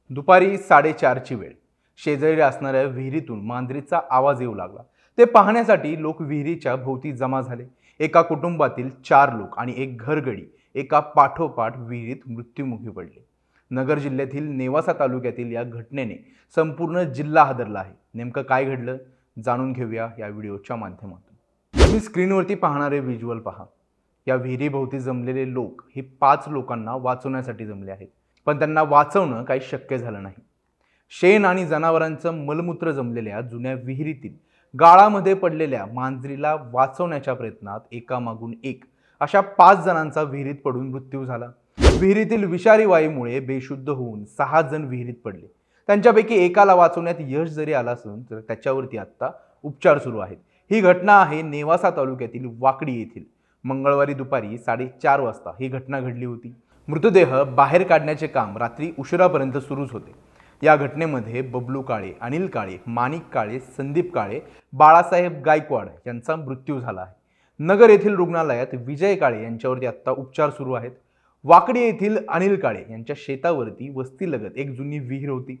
दुपारी 4:30ची वेळ. शेजारी असणाऱ्या विहिरीतून मांजरीचा आवाज येऊ लागला. ते पाहण्यासाठी लोक विहिरीच्या भोवती जमा झाले. एका कुटुंबातील 4 लोक आणि एक घरगडी एका पाठोपाठ विहिरीत मृत्युमुखी पडले. नगर जिल्ह्यातील नेवासा तालुक्यातील या घटनेने संपूर्ण जिल्हा हादरला आहे. नेमकं काय घडलं जाणून घेऊया या व्हिडिओच्या माध्यमातून. तुम्ही स्क्रीनवरती पाहणारे व्हिज्युअल पहा. या विहिरीभोवती जमलेले लोक हे 5 लोकांना वाचवण्यासाठी जमले आहेत, पण त्यांना वाचवणं काही शक्य झालं नाही. शेण आणि जनावरांचं मलमूत्र जमलेल्या जुन्या विहिरीतील गाळामध्ये पडलेल्या मांजरीला वाचवण्याच्या प्रयत्नात एकामागून एक अशा 5 जणांचा विहिरीत पडून मृत्यू झाला. विहिरीतील विषारी वायूमुळे बेशुद्ध होऊन 6 जण विहिरीत पडले. त्यांच्यापैकी एकाला वाचवण्यात यश जरी आलं असून तर त्याच्यावरती आता उपचार सुरू आहेत. ही घटना आहे नेवासा तालुक्यातील वाकडी येथील. मंगळवारी दुपारी 4:30 वाजता ही घटना घडली होती. मृतदेह बाहेर काढण्याचे काम रात्री उशिरापर्यंत सुरूच होते. या घटनेमध्ये बबलू काळे, अनिल काळे, माणिक काळे, संदीप काळे, बाळासाहेब गायकवाड यांचा मृत्यू झाला आहे. नगर येथील रुग्णालयात विजय काळे यांच्यावरती आता उपचार सुरू आहेत. वाकडी येथील अनिल काळे यांच्या शेतावरती वस्तीलगत एक जुनी विहीर होती.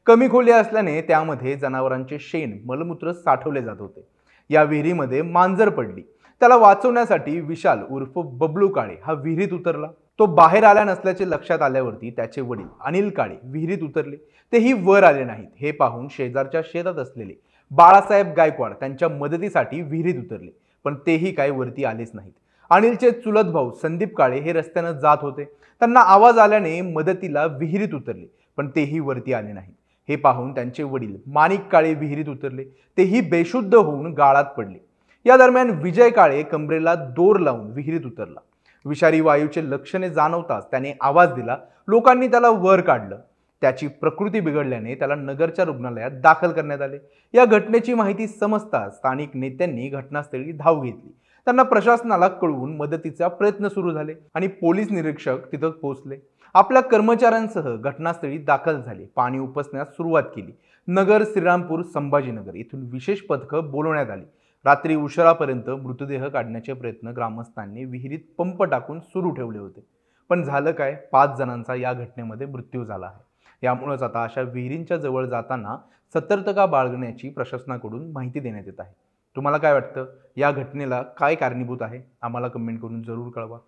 कमी खोली असल्याने त्यामध्ये जनावरांचे शेण, मलमूत्र साठवले जात होते. या विहिरीमध्ये मांजर पडली. त्याला वाचवण्यासाठी विशाल उर्फ बबलू काळे हा विहिरीत उतरला. तो बाहेर आला नसल्याचे लक्षात आल्यावरती त्याचे वडील अनिल काळे विहिरीत उतरले. तेही वर आले नाहीत. हे पाहून शेजारच्या शेतात असलेले बाळासाहेब गायकवाड त्यांच्या मदतीसाठी विहिरीत उतरले, पण तेही काही वरती आलेच नाहीत. अनिलचे चुलत भाऊ संदीप काळे हे रस्त्याने जात होते. त्यांना आवाज आल्याने मदतीला विहिरीत उतरले, पण तेही वरती आले नाहीत. हे पाहून त्यांचे वडील माणिक काळे विहिरीत उतरले. तेही बेशुद्ध होऊन गाळात पडले. या दरम्यान विजय काळे कमरेला दोर लावून विहिरीत उतरला. विषारी वायूचे लक्षणे जाणवताच त्याने आवाज दिला. लोकांनी त्याला वर काढलं. त्याची प्रकृती बिघडल्याने त्याला नगरच्या रुग्णालयात दाखल करण्यात आले. या घटनेची माहिती समजताच स्थानिक नेत्यांनी घटनास्थळी धाव घेतली. त्यांना प्रशासनाला कळवून मदतीचा प्रयत्न सुरू झाले आणि पोलीस निरीक्षक तिथं पोहोचले. आपल्या कर्मचाऱ्यांसह घटनास्थळी दाखल झाले. पाणी उपसण्यास सुरुवात केली. नगर, श्रीरामपूर, संभाजीनगर येथून विशेष पथकं बोलवण्यात आली. रात्री उशिरापर्यंत मृतदेह काढण्याचे प्रयत्न ग्रामस्थांनी विहिरीत पंप टाकून सुरू ठेवले होते. पण झालं काय? 5 जणांचा या घटनेमध्ये मृत्यू झाला आहे. यामुळेच आता अशा विहिरींच्या जवळ जाताना सतर्कता बाळगण्याची प्रशासनाकडून माहिती देण्यात येत आहे. तुम्हाला काय वाटतं? या घटनेला काय कारणीभूत आहे? आम्हाला कमेंट करून जरूर कळवा.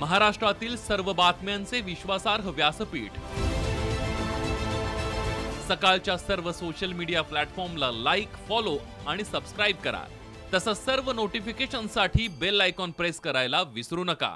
महाराष्ट्रातील सर्व बातम्यांचे विश्वासार्ह व्यासपीठ. सकाळच्या सर्व सोशल मीडिया प्लॅटफॉर्मला लाईक, फॉलो आणि सबस्क्राईब करा. तसंच सर्व नोटिफिकेशनसाठी बेल आयकॉन प्रेस करायला विसरू नका.